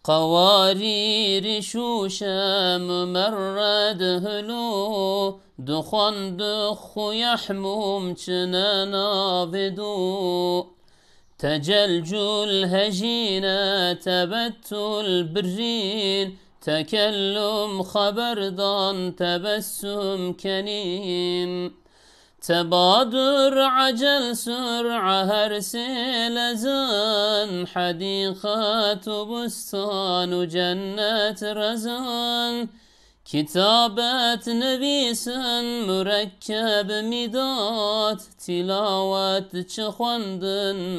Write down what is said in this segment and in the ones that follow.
قوارير شوشة ممرد هلو دخان دخ يحموم چنانا بدو تجلجل هجينة تبتل برين تكلم خبردان تبسم كنين تبادر عجل سرعة هرسل زن حديقة بستان جنة رزان كتابة نبيس مركب ميدات تلاوة چخوند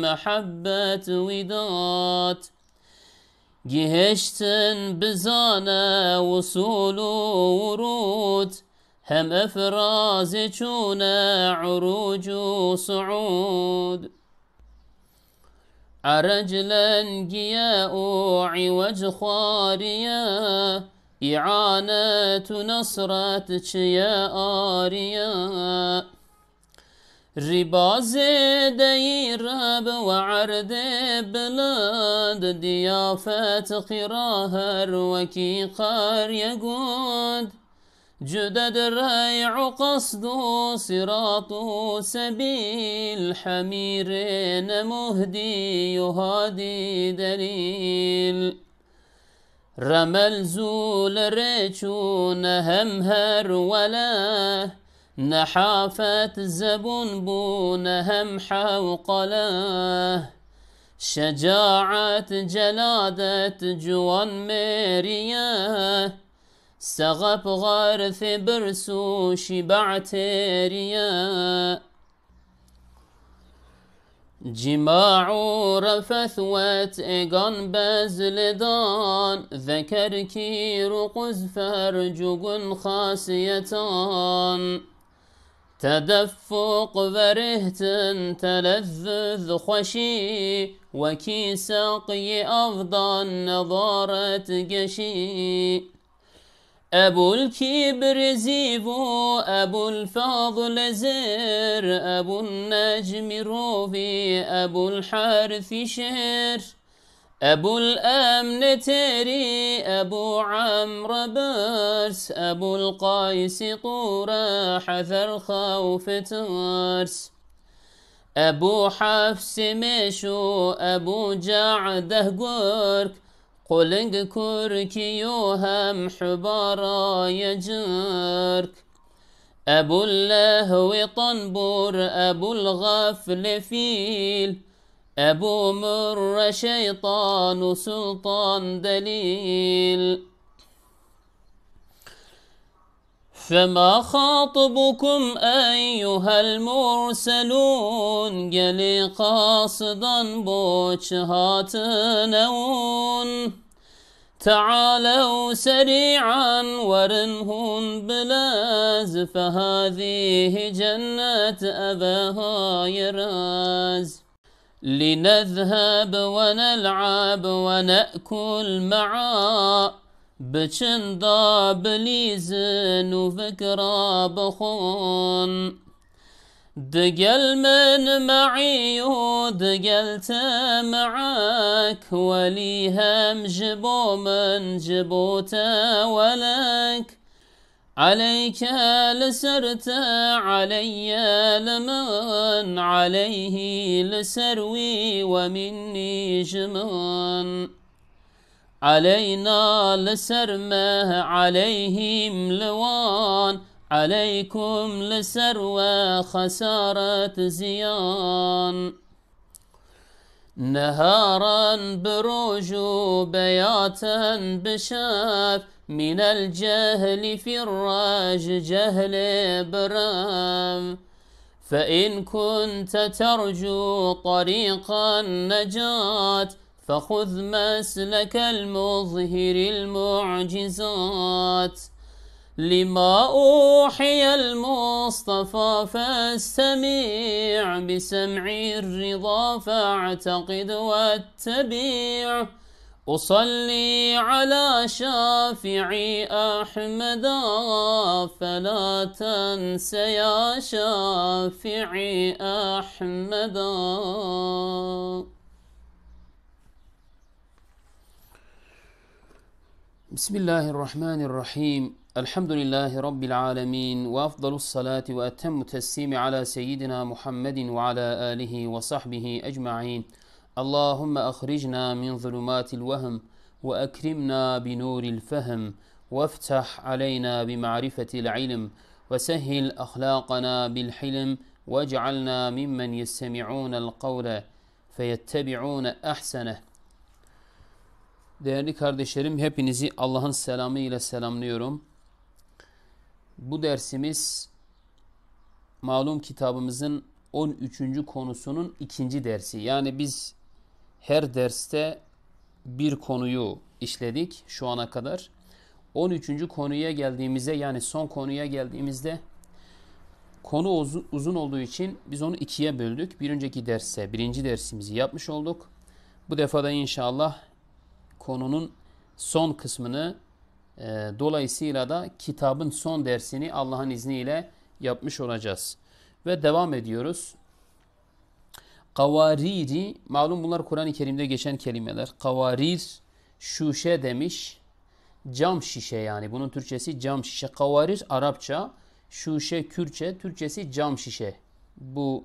محبة ودات جهشتن بزانة وصول ورود هم افراز چونا عروج وصعود عرجلا جياء عوج خواريا إعانة نصرة يا آريا رباز ديرب وعرد بلاد ضيافة قراهر وكي قار يقود جدد ريع قصد صراط سبيل حميرين مهدي يهادي دليل رمل زول ريشون همهر ولا نحافة زبون بون هم حوقله شجاعة جلادة جوان ميريا سغب غارث برسو شبع تيريا جماع رفثوت ايقان بزلدان ذكر كير قزفر جوجن خاسيتان تدفق ورهتن تلذذ خشي وكي ساقي أفضل نظارة قشي أبو الكبر زيفو أبو الفضل زر أبو النجم روفي أبو الحارث شهر أبو الأمن تري أبو عمرو برس أبو القيس طورة حذر خوف ترس أبو حفص مشو أبو جعده قرك قلق كرك يوهم حبارا يجرك أبو اللهو طنبور أبو الغفل فيل أبو مر شيطان سلطان دليل فما خاطبكم أيها المرسلون قلي قاصدا بوجهات نون تعالوا سريعا ورنهن بلاز فهذه جنة أباها يراز لنذهب ونلعب ونأكل معا بچندا بليزن وفكرة بخون دقل من معي ودقلت معاك ولي هم جبو من جبوته ولك عليك لسرت علي لمن عليه لسروي ومني جمن علينا لسرمه عليهم لوان عليكم لسروى خسارة زيان نهارا بروج بياتا بشاف من الجهل في الراج جهل برام فإن كنت ترجو طريق النجاة فخذ مسلك المظهر المعجزات لما أوحي المصطفى فاستمع بسمع الرضا فاعتقد واتبع أصلي على شافعي أحمد فلا تنس يا شافعي أحمد. Bismillahirrahmanirrahim. Elhamdülillahi Rabbil alemin. Ve afdalus salati ve ettemmu teslimi ala seyyidina Muhammedin ve ala alihi ve sahbihi ecma'in. Allahümme ahricna min zulumatil vehm ve ekrimna bi nuril fehm ve eftah aleyna bi ma'rifetil ilm ve sehhil ahlakana bil hilm ve ec'alna mimmen yestemi'unel kavle feyettebi'une ahseneh. Değerli kardeşlerim, hepinizi Allah'ın selamı ile selamlıyorum. Bu dersimiz malum kitabımızın 13. konusunun 2. dersi. Yani biz her derste bir konuyu işledik şu ana kadar. 13. konuya geldiğimizde, yani son konuya geldiğimizde konu uzun olduğu için biz onu 2'ye böldük. Bir önceki derste 1. dersimizi yapmış olduk. Bu defada inşallah konunun son kısmını, dolayısıyla da kitabın son dersini Allah'ın izniyle yapmış olacağız. Ve devam ediyoruz. Kavariri, malum bunlar Kur'an-ı Kerim'de geçen kelimeler. Kavarir, şuşe demiş. Cam şişe, yani bunun Türkçesi cam şişe. Kavarir Arapça, şuşe Kürtçe, Türkçesi cam şişe. Bu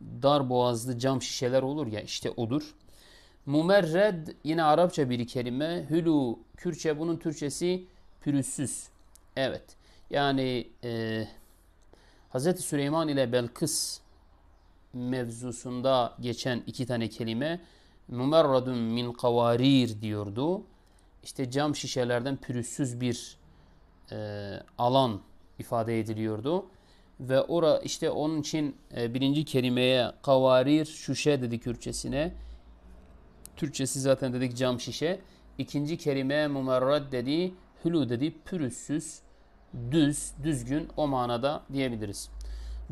dar boğazlı cam şişeler olur ya, işte odur. Mumerred yine Arapça bir kelime. Hülü Kürtçe, bunun Türkçesi pürüzsüz. Evet. Yani Hz. Süleyman ile Belkıs mevzusunda geçen 2 tane kelime. Mumerradun min kavarir diyordu. İşte cam şişelerden pürüzsüz bir alan ifade ediliyordu. Ve işte onun için birinci kelimeye kavarir şuşe dedi Kürtçesine. Türkçesi zaten dedik cam şişe. İkinci kelime mumerrad dedi, hülü dedi, pürüzsüz, düzgün, o manada diyebiliriz.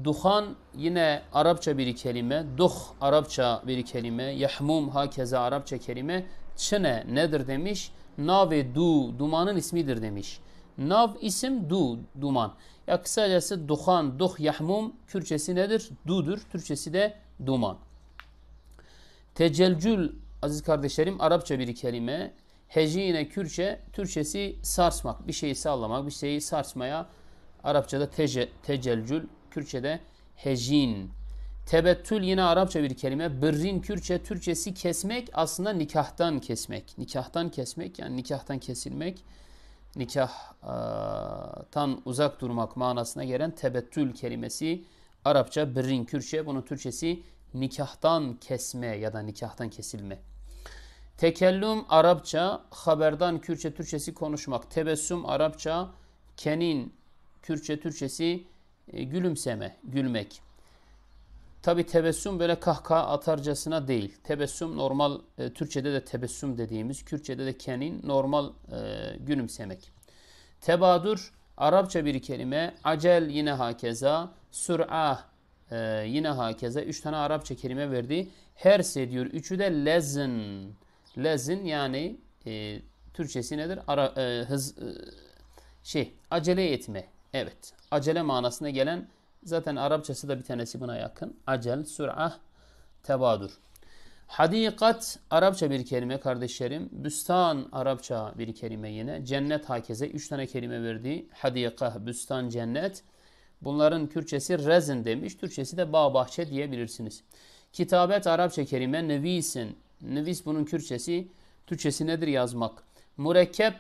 Duhan yine Arapça bir kelime. Duh Arapça bir kelime. Yahmum hakeza Arapça kelime. Çene nedir demiş. Nav ve dumanın ismidir demiş. Nav isim, duman. Ya kısacası duhan, duh, yahmum Kürtçesi nedir? Du'dur. Türkçesi de duman. Tecelcül aziz kardeşlerim Arapça bir kelime. Hecine Kürtçe, Türkçesi sarsmak, bir şeyi sallamak, bir şeyi sarsmaya. Arapçada tecelcül, Kürtçe'de hecin. Tebettül yine Arapça bir kelime. Birrin Kürtçe, Türkçesi kesmek, aslında nikahtan kesmek. Nikahtan kesmek, yani nikahtan kesilmek. Nikahtan uzak durmak manasına gelen tebettül kelimesi Arapça, birrin Kürtçe, bunun Türkçesi nikahtan kesme ya da nikahtan kesilme. Tekellüm Arapça, haberdan Kürtçe, Türkçesi konuşmak. Tebessüm Arapça, kenin Kürtçe, Türkçesi gülümseme, gülmek. Tabi tebessüm böyle kahkaha atarcasına değil. Tebessüm normal, Türkçede de tebessüm dediğimiz, Kürtçede de kenin, normal gülümsemek. Tebadur Arapça bir kelime. Acel yine hakeza. Sur'ah yine hakeza. 3 tane Arapça kelime verdi. Herse diyor. 3'ü de lezin. Lezin yani Türkçesi nedir? Acele etme. Evet. Acele manasına gelen, zaten Arapçası da bir tanesi buna yakın. Acel, sur'ah, tebadur. Hadikat Arapça bir kelime kardeşlerim. Büstan Arapça bir kelime yine. Cennet hakeze. 3 tane kelime verdi. Hadikah, büstan, cennet. Bunların Kürtçesi rezin demiş. Türkçesi de bağ bahçe diyebilirsiniz. Kitabet Arapça kelime. Nevisin. Nevis bunun Kürtçesi. Türkçesi nedir? Yazmak. Mürekkep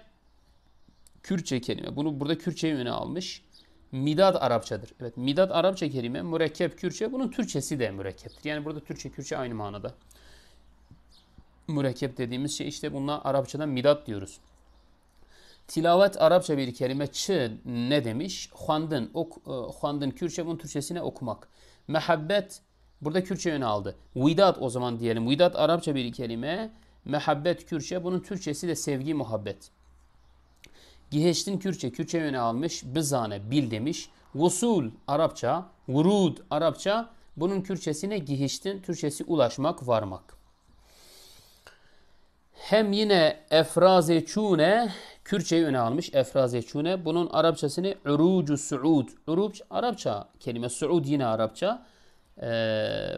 Kürtçe kelime. Bunu burada Kürtçe'yi öne almış. Midad Arapçadır. Evet, midad Arapça kelime. Mürekkep Kürtçe. Bunun Türkçesi de mürekkeptir. Yani burada Türkçe, Kürtçe aynı manada. Mürekkep dediğimiz şey işte, bununla Arapçadan midad diyoruz. Tilavet Arapça bir kelime. Ne demiş? Huandın Kürtçe, bunun Türkçesine okumak. Mehabbet burada Kürtçe yönü aldı. Vidat o zaman diyelim. Vidat Arapça bir kelime. Mehabbet Kürtçe, bunun Türkçesi de sevgi, muhabbet. Giheştin Kürtçe yönü almış. Bizane, bil demiş. Vusul Arapça. Vurud Arapça. Bunun Kürtçesine giheştin, Türkçesi ulaşmak, varmak. Hem yine efrazeçune Kürtçeyi öne almış. Efrazeçune. Bunun Arapçasını urucu suud. Uruc Arapça kelime. Suud yine Arapça.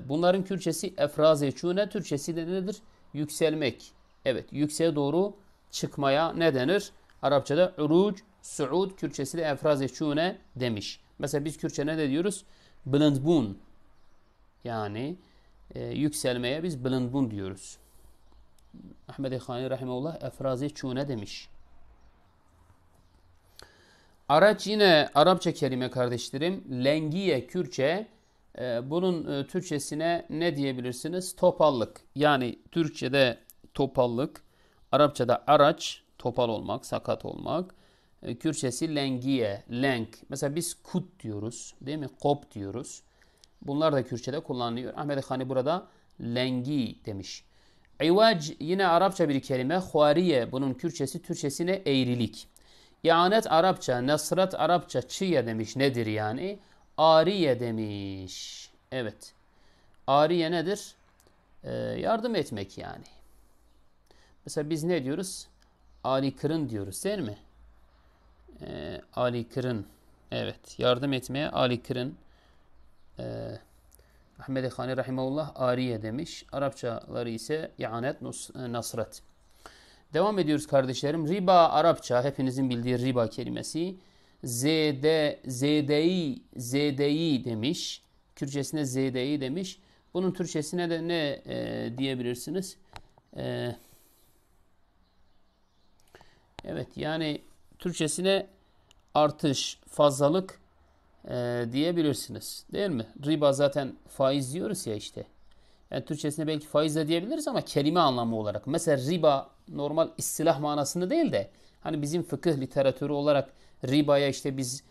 Bunların Kürtçesi efrazeçune. Türkçesi de nedir? Yükselmek. Evet, yükseğe doğru çıkmaya ne denir? Arapçada uruc, suud, Kürtçesi de efraz-ı çune demiş. Mesela biz Kürtçe ne diyoruz? Bilindbun. Yani yükselmeye biz bilindbun diyoruz. Ahmed-i Khani rahimehullah efraz-ı çune demiş. Araç yine Arapça kelime kardeşlerim. Lengiye Kürtçe. Bunun Türkçesine ne diyebilirsiniz? Topallık. Yani Türkçe'de topallık. Arapçada araç, topal olmak, sakat olmak. Kürtçesi lengiye, lenk. Mesela biz kut diyoruz, değil mi? Kop diyoruz. Bunlar da Kürtçe'de kullanılıyor. Ahmet Hani burada lengi demiş. İvac yine Arapça bir kelime. Huariye bunun Kürtçesi, Türkçesine eğrilik. İanet Arapça, Nasrat Arapça, çiye demiş. Nedir yani? Ariye demiş. Evet. Ariye nedir? Yardım etmek yani. Mesela biz ne diyoruz? Ali Kırın diyoruz değil mi? Ali Kırın. Evet. Yardım etmeye Ali Kırın. Ahmed-i Khani rahimahullah ariye demiş. Arapçaları ise ianet, nasret. Devam ediyoruz kardeşlerim. Riba Arapça. Hepinizin bildiği riba kelimesi. ZDI demiş. Kürtçesine ZDI demiş. Bunun Türkçesine de ne diyebilirsiniz? Evet yani Türkçesine artış, fazlalık diyebilirsiniz. Değil mi? Riba zaten faiz diyoruz ya işte. Yani Türkçesine belki faiz de diyebiliriz ama kelime anlamı olarak. Mesela riba normal istilah manasını değil de hani bizim fıkıh literatürü olarak ribaya işte biz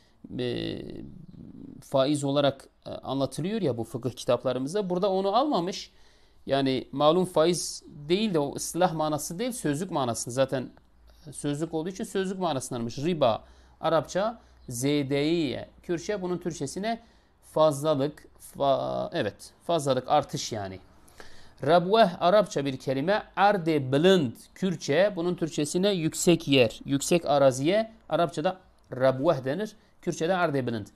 faiz olarak anlatılıyor ya bu fıkıh kitaplarımızda. Burada onu almamış. Yani malum faiz değil de o istilah manası değil sözlük manasını zaten sözlük olduğu için sözlük manasını almış. Riba Arapça ZDİ Kürtçe bunun Türkçesine fazlalık evet fazlalık artış yani. Rabveh Arapça bir kelime. Arde bilind Kürtçe bunun Türkçesine yüksek yer, yüksek araziye Arapçada rabveh denir. Kürtçede arde bilind.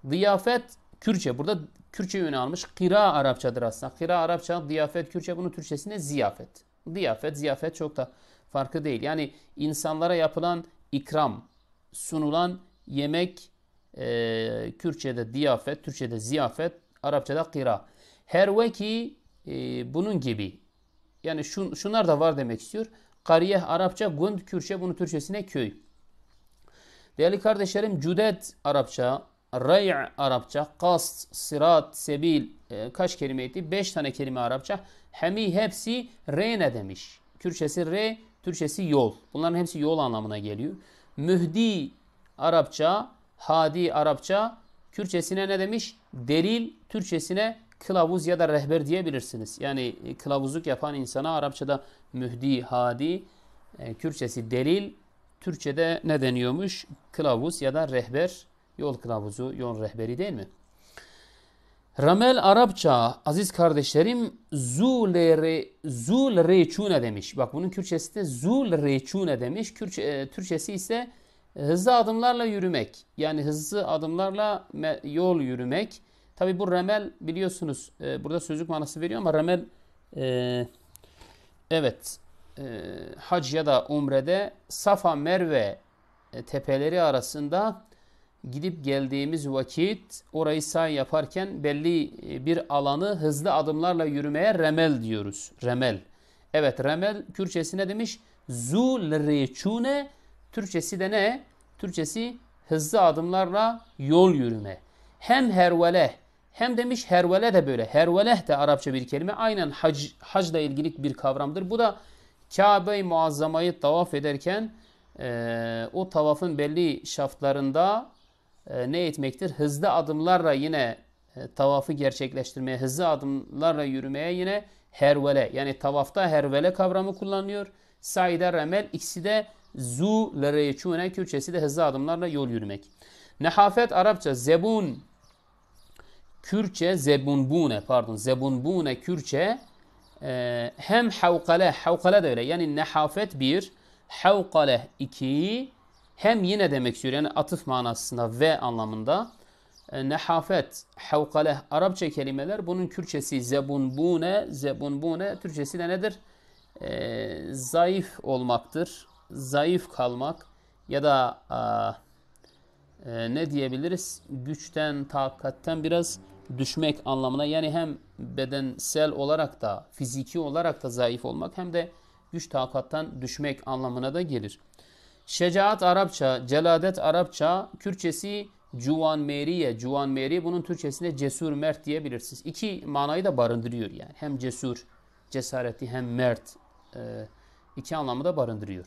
Ziyafet Kürtçe burada Kürtçe yönü almış. Kira Arapçadır aslında. Kira Arapça, ziyafet Kürtçe bunun Türkçesine ziyafet. Ziyafet, ziyafet çok da farkı değil. Yani insanlara yapılan ikram, sunulan yemek Kürtçe'de ziyafet, Türkçe'de ziyafet, Arapçada kira. Her veki bunun gibi. Yani şunlar da var demek istiyor. Kariye Arapça, gund Kürtçe bunun Türkçesine köy. Değerli kardeşlerim cüdet Arapça, ray' Arapça, kast, sırat, sebil kaç kelimeydi? 5 tane kelime Arapça. Hemi hepsi rene demiş. Kürtçesi re, Türkçesi yol. Bunların hepsi yol anlamına geliyor. Mühdi Arapça, hadi Arapça, Kürtçesine ne demiş? Delil, Türkçesine kılavuz ya da rehber diyebilirsiniz. Yani kılavuzluk yapan insana Arapçada mühdi, hadi, Kürtçesi delil, Türkçede ne deniyormuş? Kılavuz ya da rehber, yol kılavuzu, yol rehberi değil mi? Ramel Arapça aziz kardeşlerim zul reçune demiş. Bak bunun Kürtçesi de zul reçune demiş. Türkçesi ise hızlı adımlarla yürümek. Yani hızlı adımlarla yol yürümek. Tabi bu ramel biliyorsunuz burada sözlük manası veriyor ama ramel evet hac ya da umrede Safa Merve tepeleri arasında gidip geldiğimiz vakit orayı sahi yaparken belli bir alanı hızlı adımlarla yürümeye remel diyoruz. Remel. Evet remel Kürtçesi ne demiş? Zulreçune Türkçesi de ne? Türkçesi hızlı adımlarla yol yürüme. Hem hervele hem demiş hervele de böyle. Herveleh de Arapça bir kelime. Aynen hacla ilgili bir kavramdır. Bu da Kabe-i Muazzama'yı tavaf ederken o tavafın belli şaftlarında ne etmektir? Hızlı adımlarla yine tavafı gerçekleştirmeye, hızlı adımlarla yürümeye yine hervele. Yani tavafta hervele kavramı kullanılıyor. Sa'ide remel ikisi de zu lereyçune Kürtçesi de hızlı adımlarla yol yürümek. Nehafet Arapça zebun Kürtçe zebunbune pardon zebunbune Kürtçe hem havkale de öyle. Yani nehafet bir, havkale iki hem yine demek istiyor. Yani atıf manasında ve anlamında. Nehafet, havkale Arapça kelimeler. Bunun Kürtçesi zebunbune. Türkçesi de nedir? Zayıf olmaktır. Zayıf kalmak. ya da ne diyebiliriz? Güçten, takatten biraz düşmek anlamına. Yani hem bedensel olarak da, fiziki olarak da zayıf olmak hem de güç takattan düşmek anlamına da gelir. Şecaat Arapça, celadet Arapça, Kürtçesi cuvanmeriye. Cuvanmeri bunun Türkçesinde cesur, mert diyebilirsiniz. İki manayı da barındırıyor yani. Hem cesur, cesaretli hem mert. İki anlamı da barındırıyor.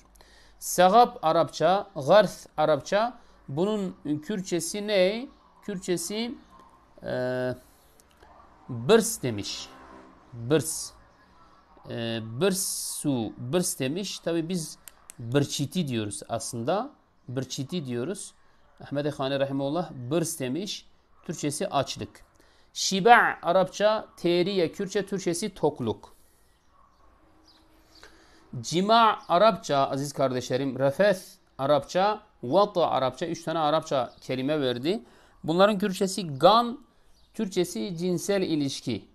Segab Arapça, garth Arapça. Bunun Kürtçesi ne? Kürtçesi bırs demiş. Bırs. Bırsu, bırs demiş. Tabi biz bırçiti diyoruz aslında. Bırçiti diyoruz. Ahmed Khani Rahimullah bırs demiş. Türkçesi açlık. Şiba Arapça, teriye Kürtçe, Türkçesi tokluk. Cima Arapça aziz kardeşlerim, refes Arapça, vata Arapça, 3 tane Arapça kelime verdi. Bunların Kürtçesi gan, Türkçesi cinsel ilişki.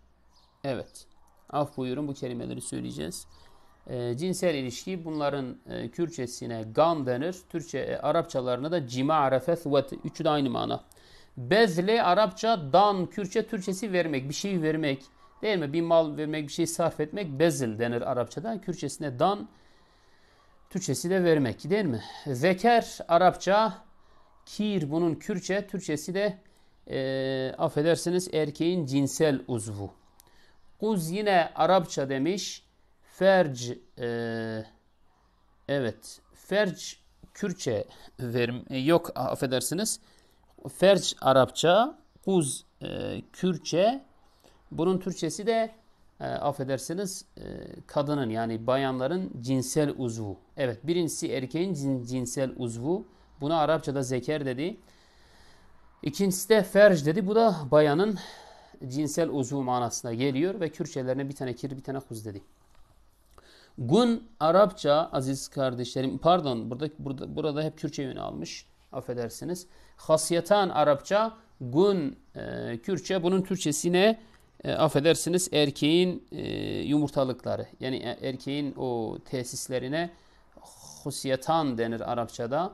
Evet. Af buyurun, bu kelimeleri söyleyeceğiz. Cinsel ilişki, bunların Kürtçesine gan denir. Türkçe Arapçalarına da cima, refes, vat. Üçü de aynı mana. Bezle Arapça, dan, Kürtçe, Türkçesi vermek, bir şey vermek. Değil mi? Bir mal vermek, bir şey sarf etmek bezil denir Arapçada. Kürtçesine dan, Türkçesi de vermek değil mi? Zeker Arapça, kir bunun Kürtçe, Türkçesi de affedersiniz erkeğin cinsel uzvu. Kuz yine Arapça demiş. Ferc evet. Ferc Kürtçe yok affedersiniz. Ferc Arapça, kuz Kürtçe. Bunun Türkçesi de affedersiniz kadının yani bayanların cinsel uzvu. Evet, birincisi erkeğin cinsel uzvu. Buna Arapçada zeker dedi. İkincisi de ferc dedi. Bu da bayanın cinsel uzvu manasına geliyor ve Kürtçelerine bir tane kir bir tane kuz dedi. Gun Arapça aziz kardeşlerim, pardon burada hep Kürtçe yönü almış. Affedersiniz. Hasiyatan Arapça, gun Kürtçe, bunun Türkçesine affedersiniz erkeğin yumurtalıkları. Yani erkeğin o tesislerine husiyatan denir Arapçada.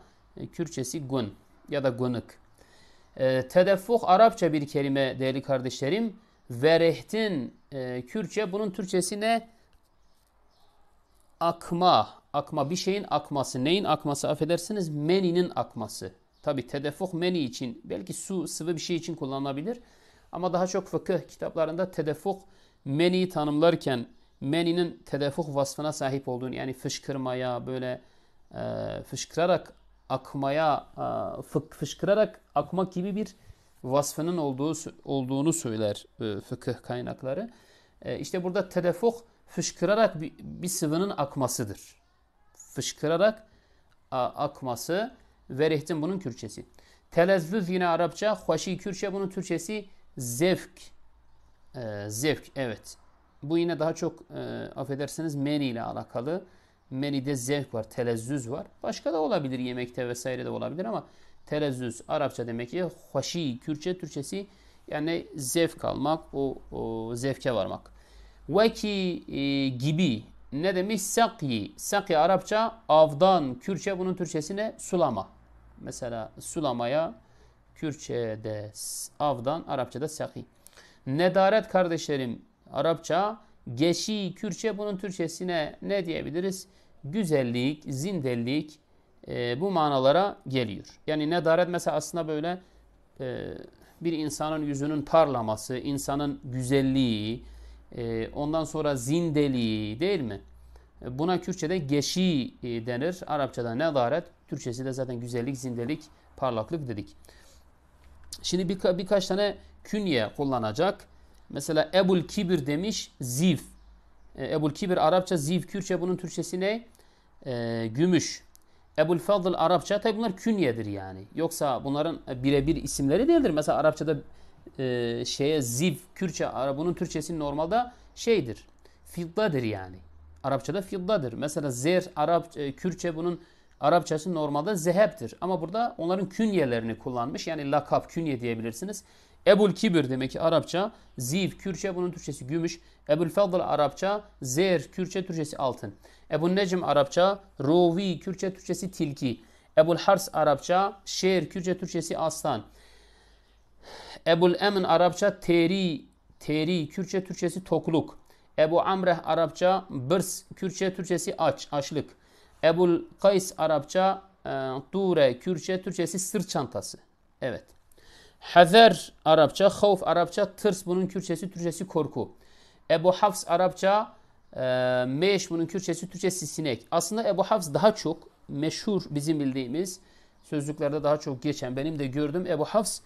Kürtçesi gun ya da gunuk. Tedeffuh Arapça bir kelime değerli kardeşlerim. Verehtin Kürtçe, bunun Türkçesi ne? Akma. Akma, bir şeyin akması. Neyin akması affedersiniz? Meninin akması. Tabi tedeffuh meni için, belki su, sıvı bir şey için kullanılabilir. Ama daha çok fıkıh kitaplarında tedeffuh meniyi tanımlarken meninin tedeffuh vasfına sahip olduğunu, yani fışkırmaya, böyle fışkırarak akmaya, fışkırarak akmak gibi bir vasfının olduğunu söyler fıkıh kaynakları. İşte burada tedeffuh fışkırarak bir sıvının akmasıdır. Fışkırarak akması, verehtin bunun Kürtçesi. Telezzüz yine Arapça, hoşi Kürtçe, bunun Türkçesi zevk. Zevk, evet. Bu yine daha çok affedersiniz meni ile alakalı. Menide zevk var, telezzüz var. Başka da olabilir, yemekte vesaire de olabilir ama telezzüz Arapça demek ki hoşi Kürtçe, Türkçesi yani zevk almak, o zevke varmak. Veki gibi ne demiş? Sakyi. Sakyi Arapça avdan, Kürtçe, bunun Türkçesine sulama. Mesela sulamaya Kürtçe'de avdan, Arapçada sakyi. Nedaret kardeşlerim Arapça, geçi Kürtçe, bunun Türkçesine ne diyebiliriz? Güzellik, zindellik bu manalara geliyor. Yani nedaret mesela aslında böyle bir insanın yüzünün parlaması, insanın güzelliği, ondan sonra zindeliği değil mi? Buna Kürtçe'de geçi denir. Arapçada nedaret, Türkçesi de zaten güzellik, zindelik, parlaklık dedik. Şimdi birkaç tane künye kullanacak. Mesela Ebul Kibir demiş, ziv. Ebul Kibir Arapça, ziv Kürtçe, bunun Türkçesi ne? Gümüş. Ebul Fadıl Arapça, tabi bunlar künyedir yani. Yoksa bunların birebir isimleri değildir. Mesela Arapçada ziv Kürtçe, bunun Türkçesi normalde şeydir. Fiddadır yani. Arapçada fiddadır. Mesela zer Kürtçe, bunun Arapçası normalde zeheptir. Ama burada onların künyelerini kullanmış. Yani lakap, künye diyebilirsiniz. Ebul Kibir demek ki Arapça, ziv Kürtçe, bunun Türkçesi gümüş. Ebul Fadıl Arapça, zer Kürtçe, Türkçesi altın. Ebul Necm Arapça, rovi Kürtçe, Türkçesi tilki. Ebul Hars Arapça şer, Kürtçe Türkçesi aslan. Ebul Emin Arapça teri, Kürtçe Türkçesi tokluk. Ebu Amreh Arapça bırs, Kürtçe Türkçesi aç, açlık. Ebul Kays Arapça ture, Kürtçe Türkçesi sırt çantası. Evet. Hazer Arapça, havf Arapça tırs, bunun Kürtçesi Türkçesi korku. Ebu Hafs Arapça meş, bunun Kürtçesi Türkçesi sinek. Aslında Ebu Hafs daha çok meşhur, bizim bildiğimiz sözlüklerde daha çok geçen, benim de gördüm. Ebu Hafs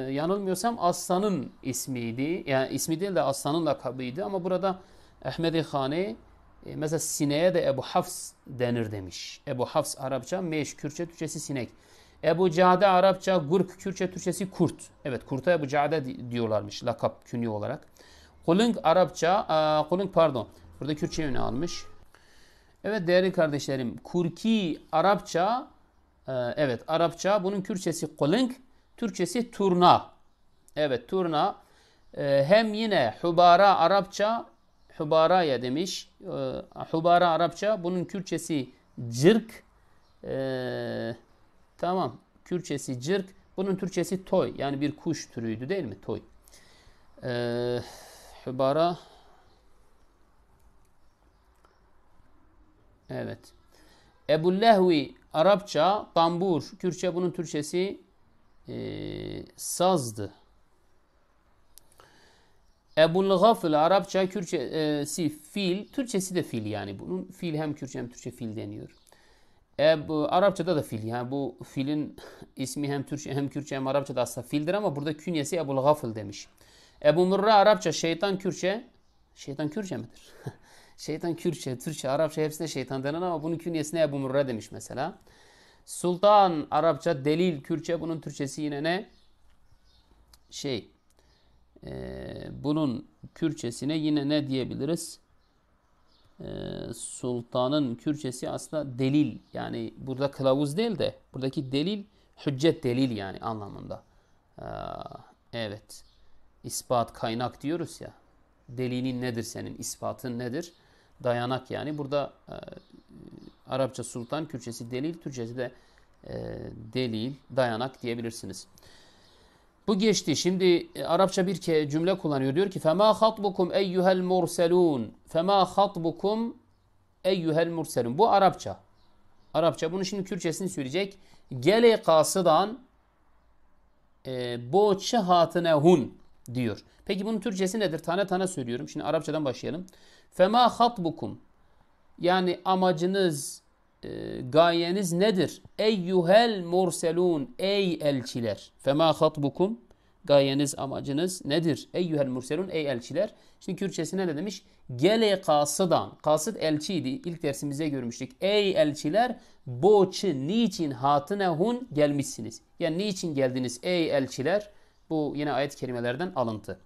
yanılmıyorsam aslanın ismiydi. Yani ismi değil de aslanın lakabıydı ama burada Ahmedi Khani mesela sineğe de Ebu Hafs denir demiş. Ebu Hafs Arapça meş, Kürtçe Türkçesi sinek. Ebu Cade Arapça gurk, Kürtçe Türkçesi kurt. Evet, kurta Ebu Cade diyorlarmış lakap, künye olarak. Kulung Arapça, kulung pardon. Burada Kürtçe yönü almış. Evet değerli kardeşlerim, kurki Arapça, evet Arapça, bunun Kürtçesi kulung, Türkçesi turna. Evet, turna. Hem yine hubara Arapça, hubaraya demiş. Hubara Arapça, bunun Kürtçesi cırk. Tamam, Kürtçesi cırk. Bunun Türkçesi toy. Yani bir kuş türüydü değil mi? Toy. Hubara. Evet. Ebu Lehvi Arapça tambur. Kürtçe, bunun Türkçesi sazdı. Ebul Gafıl Arapça, Kürtçesi fil. Türkçesi de fil yani. Bunun fil hem Kürtçe hem Türkçe fil deniyor. Arapçada da fil. Yani bu filin ismi hem Türkçe hem Kürtçe hem Arapçada aslında fildir ama burada künyesi Ebul Gafıl demiş. Ebu Murra Arapça şeytan, Kürtçe. Şeytan Kürtçe midir? Şeytan Kürtçe, Türkçe, Arapça hepsine şeytan denen ama bunun künyesine Ebu Murra demiş mesela. Sultan Arapça delil, Kürtçe, bunun Türkçesi yine ne? Bunun Kürtçesine yine ne diyebiliriz? Sultanın Kürtçesi aslında delil. Yani burada kılavuz değil de buradaki delil hüccet, delil yani anlamında. Evet. İspat, kaynak diyoruz ya. Delilin nedir senin? İspatın nedir? Dayanak yani. Burada Arapça sultan, Kürtçesi delil, Türkçesi de delil, dayanak diyebilirsiniz. Bu geçti. Şimdi Arapça bir cümle kullanıyor. Diyor ki فَمَا خَطْبُكُمْ اَيُّهَا الْمُرْسَلُونَ فَمَا خَطْبُكُمْ اَيُّهَا الْمُرْسَلُونَ. Bu Arapça. Arapça. Bunu şimdi Kürtçesini söyleyecek. Gele kasıdan boçı hatınehun diyor. Peki bunun Türkçesi nedir? Tane tane söylüyorum. Şimdi Arapçadan başlayalım. فَمَا خَطْبُكُمْ yani amacınız, gayeniz nedir? Eyyuhel murselun, ey elçiler. Fema hatbukum, gayeniz, amacınız nedir? Eyyuhel murselun, ey elçiler. Şimdi Kürtçesine ne demiş? Gele kasıdan, kasıt elçiydi. İlk dersimizde görmüştük. Ey elçiler, boçu niçin hatınehun gelmişsiniz? Yani niçin geldiniz ey elçiler? Bu yine ayet-i kerimelerden alıntı.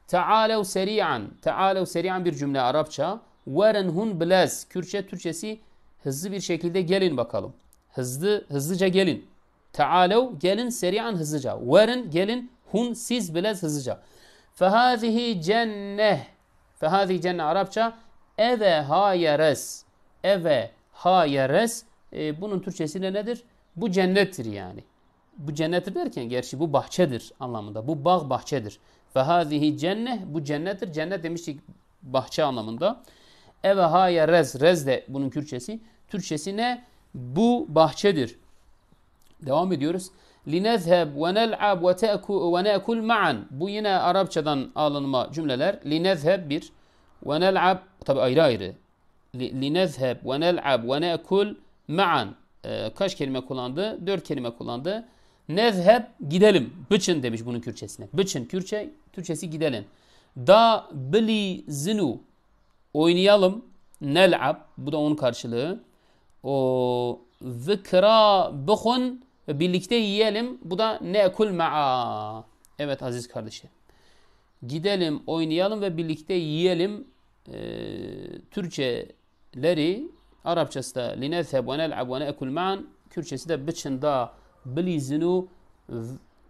Tealev seri'an, tealev seri'an bir cümle Arapça. Verenhun bilaz. Kürtçe, Türkçesi hızlı bir şekilde gelin bakalım. Hızlıca gelin. Tealev gelin, seri'an hızlıca. Veren gelin, hun siz bilaz hızlıca. Fehâzihi cenneh. Fehâzihi cenneh Arapça eve hayeres. Eve hayeres. Bunun Türkçesi de nedir? Bu cennettir yani. Bu cennettir derken gerçi bu bahçedir anlamında. Bu bağ bahçedir. Fehâzihi cenneh. Bu cennettir. Cennet demiştik bahçe anlamında. Eve haye rez. Rez de bunun Kürtçesi. Türkçesi ne? Bu bahçedir. Devam ediyoruz. Linezheb ve nel'ab ve ne'kul ma'an. Bu yine Arapçadan alınma cümleler. Linezheb bir. Ve nel'ab. Tabi ayrı ayrı. Linezheb ve nel'ab ve ne'kul ma'an. Kaç kelime kullandı? 4 kelime kullandı. Nezheb gidelim. Bıçın demiş bunun Kürtçesine. Bıçın Kürtçe. Türkçesi gidelim. Da bili zinu. Oynayalım. Nel'ab. Bu da onun karşılığı. O zikra bukhun. Birlikte yiyelim. Bu da ne'kul ma'a. Evet aziz kardeşim. Gidelim, oynayalım ve birlikte yiyelim. Türkçeleri, Arapçası da linezheb ve nel'ab ve ne'kul ma'an. Kürtçesi de bıçın da bili zinu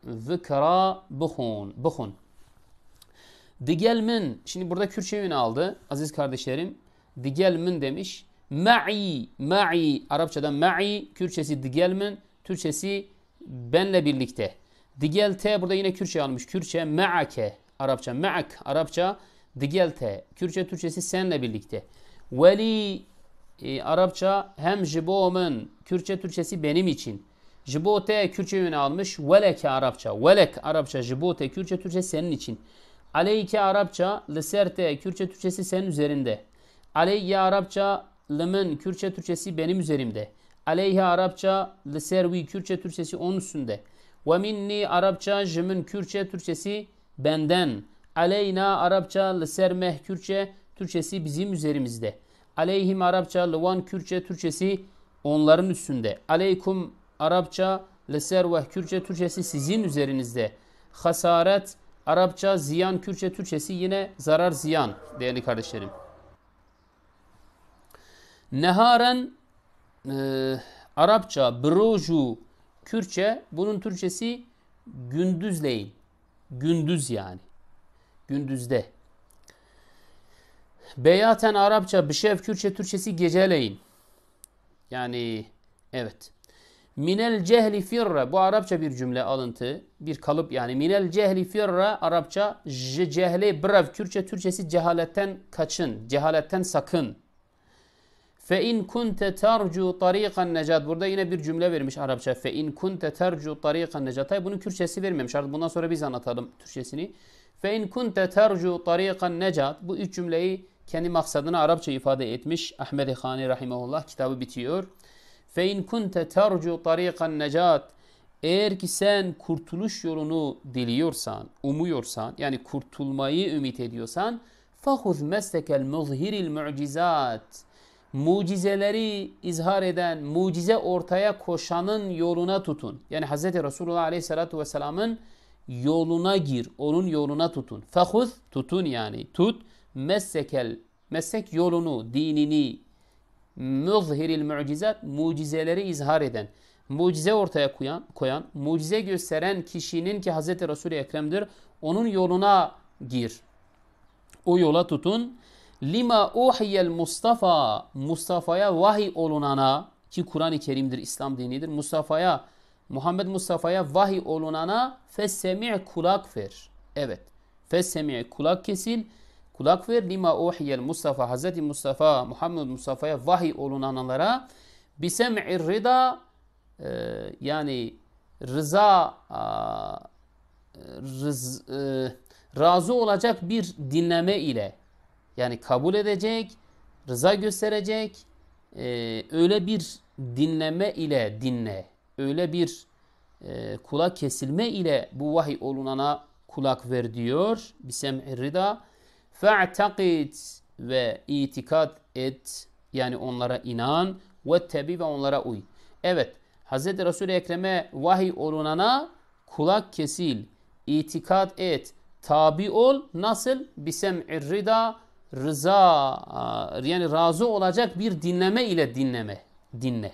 zikra bukhun. Digel min. Şimdi burada Kürtçe yönü aldı aziz kardeşlerim. Digel min demiş. Ma'i Arapçada ma'i, Kürtçesi digelmin, Türkçesi benle birlikte. Digelte burada yine Kürtçe almış. Kürtçe ma'ake Arapça, ma'ak Arapça, digelte Kürtçe, Türkçesi senle birlikte. Veli Arapça hem jibomun, Kürtçe, Türkçesi benim için. Jibote Kürtçe yöne almış. Veleke Arapça. Velek Arapça, jibote Kürtçe, Türkçe senin için. Aleyke Arapça, liserte Kürtçe, Türkçesi senin üzerinde. Aleyye Arapça, lımın Kürtçe, Türkçesi benim üzerimde. Aleyhe Arapça, liservi Kürtçe, Türkçesi onun üstünde. Ve minni Arapça, jımın Kürtçe, Türkçesi benden. Aleyna Arapça, lisermeh Kürtçe, Türkçesi bizim üzerimizde. Aleyhim Arapça, lıvan Kürtçe, Türkçesi onların üstünde. Aleykum Arapça, liserveh Kürtçe, Türkçesi sizin üzerinizde. Hasaret Arapça, ziyan Kürtçe, Türkçesi yine zarar, ziyan değerli kardeşlerim. Neharen Arapça, broju Kürtçe, bunun Türkçesi gündüzleyin. Gündüz yani. Gündüzde. Beyaten Arapça, bişev Kürtçe, Türkçesi geceleyin. Yani evet. Minel cehli firre, bu Arapça bir cümle alıntı, bir kalıp yani. Minel cehli firre Arapça, cehle brev Kürtçe, Türkçesi cehaletten kaçın, cehaletten sakın. Fe in kunte tercu tariqan necat. Burada yine bir cümle vermiş Arapça. Fe in kunte tercu tariqan necat. Tabi bunun Kürtçesi vermemiş. Artık bundan sonra biz anlatalım Türkçesini. Fe in kunte tercu tariqan necat. Bu üç cümleyi kendi maksadını Arapça ifade etmiş. Ahmed-i Khani rahimahullah, kitabı bitiyor. Fe in kunte tercu tariqan necat. Eğer ki sen kurtuluş yolunu diliyorsan, umuyorsan, yani kurtulmayı ümit ediyorsan, fahuz meslekel muzhiril mu'cizat. Mucizeleri izhar eden, mucize ortaya koşanın yoluna tutun. Yani Hz. Resulullah Aleyhisselatü Vesselam'ın yoluna gir, onun yoluna tutun. Fahuz, tutun yani, tut. Meslek yolunu, dinini, muzhiril mu'cizat, mucizeleri izhar eden, mucize ortaya koyan, mucize gösteren kişinin ki Hz. Resul-i Ekrem'dir, onun yoluna gir. O yola tutun. Lima uhiyel Mustafa, Mustafa'ya vahiy olunana, ki Kur'an-ı Kerim'dir, İslam dinidir. Muhammed Mustafa'ya vahiy olunana fessemi' kulak ver. Evet. Fessemi' kulak kesil, kulak ver. Lima uhiyel Mustafa, Hz. Mustafa, Muhammed Mustafa'ya vahiy olunanlara bisem'ir rida, yani razı olacak bir dinleme ile, yani kabul edecek, rıza gösterecek, öyle bir dinleme ile dinle. Öyle bir kulak kesilme ile bu vahiy olunana kulak ver diyor. Bisem'ir rida. Fe'takid, ve itikad et. Yani onlara inan. Ve tebi, ve onlara uy. Evet. Hz. Resul-i Ekrem'e vahiy olunana kulak kesil, itikad et, tabi ol. Nasıl? Bisem'ir rida, rıza, yani razı olacak bir dinleme ile dinle.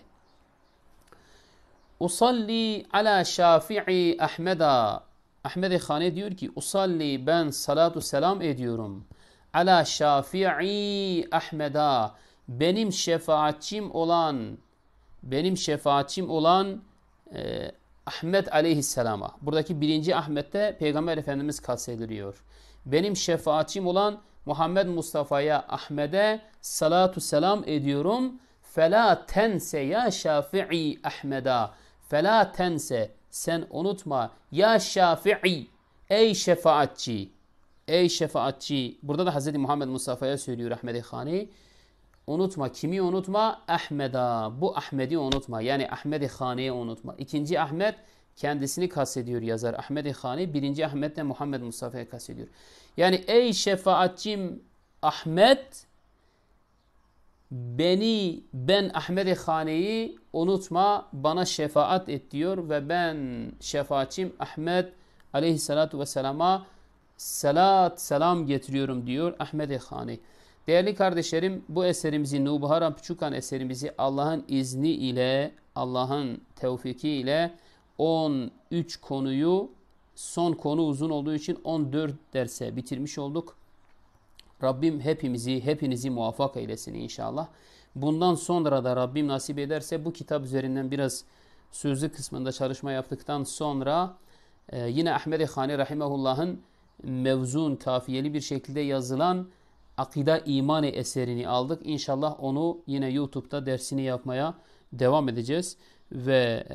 Usalli ala Şafii Ahmeda. Ahmed-i Khani diyor ki, usalli, ben salatu selam ediyorum. Ala Şafii Ahmeda, benim şefaatçim olan Ahmed aleyhisselama. Buradaki birinci Ahmet'te Peygamber Efendimiz kastediliyor. Benim şefaatçim olan Muhammed Mustafa'ya, Ahmet'e salatu selam ediyorum. Fela tense ya Şafii Ahmeda. Fela tense, sen unutma. Ya Şafii, ey şefaatçi. Ey şefaatçi. Burada da Hz. Muhammed Mustafa'ya söylüyor Ahmed-i Khani. Unutma. Kimi unutma? Ahmeda. Bu Ahmet'i unutma. Yani Ahmed-i Khani'yi unutma. İkinci Ahmet kendisini kastediyor yazar Ahmed-i Khani. Birinci Ahmet de Muhammed Mustafa'ya kastediyor. Yani ey şefaatçim Ahmet, ben Ahmed-i Khani'yi unutma, bana şefaat et diyor ve ben şefaatçim Ahmet aleyhissalatu vesselama selam getiriyorum diyor Ahmed-i Khani. Değerli kardeşlerim, bu eserimizi, Nubuharan Puçukan eserimizi Allah'ın izni ile, Allah'ın tevfiki ile 13 konuyu, son konu uzun olduğu için 14 derse bitirmiş olduk. Rabbim hepinizi muvaffak eylesin inşallah. Bundan sonra da Rabbim nasip ederse bu kitap üzerinden biraz sözlü kısmında çalışma yaptıktan sonra yine Ahmed-i Hani Rahimahullah'ın mevzun, kafiyeli bir şekilde yazılan Akida İmani eserini aldık. İnşallah onu yine YouTube'da dersini yapmaya devam edeceğiz. Ve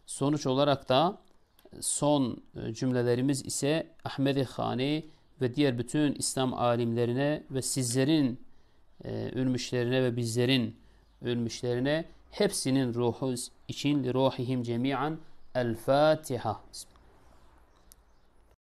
sonuç olarak da son cümlelerimiz ise Ahmed-i Hani ve diğer bütün İslam alimlerine ve sizlerin ölmüşlerine ve bizlerin ölmüşlerine hepsinin ruhu için li ruhihim cemi'an el Fatiha.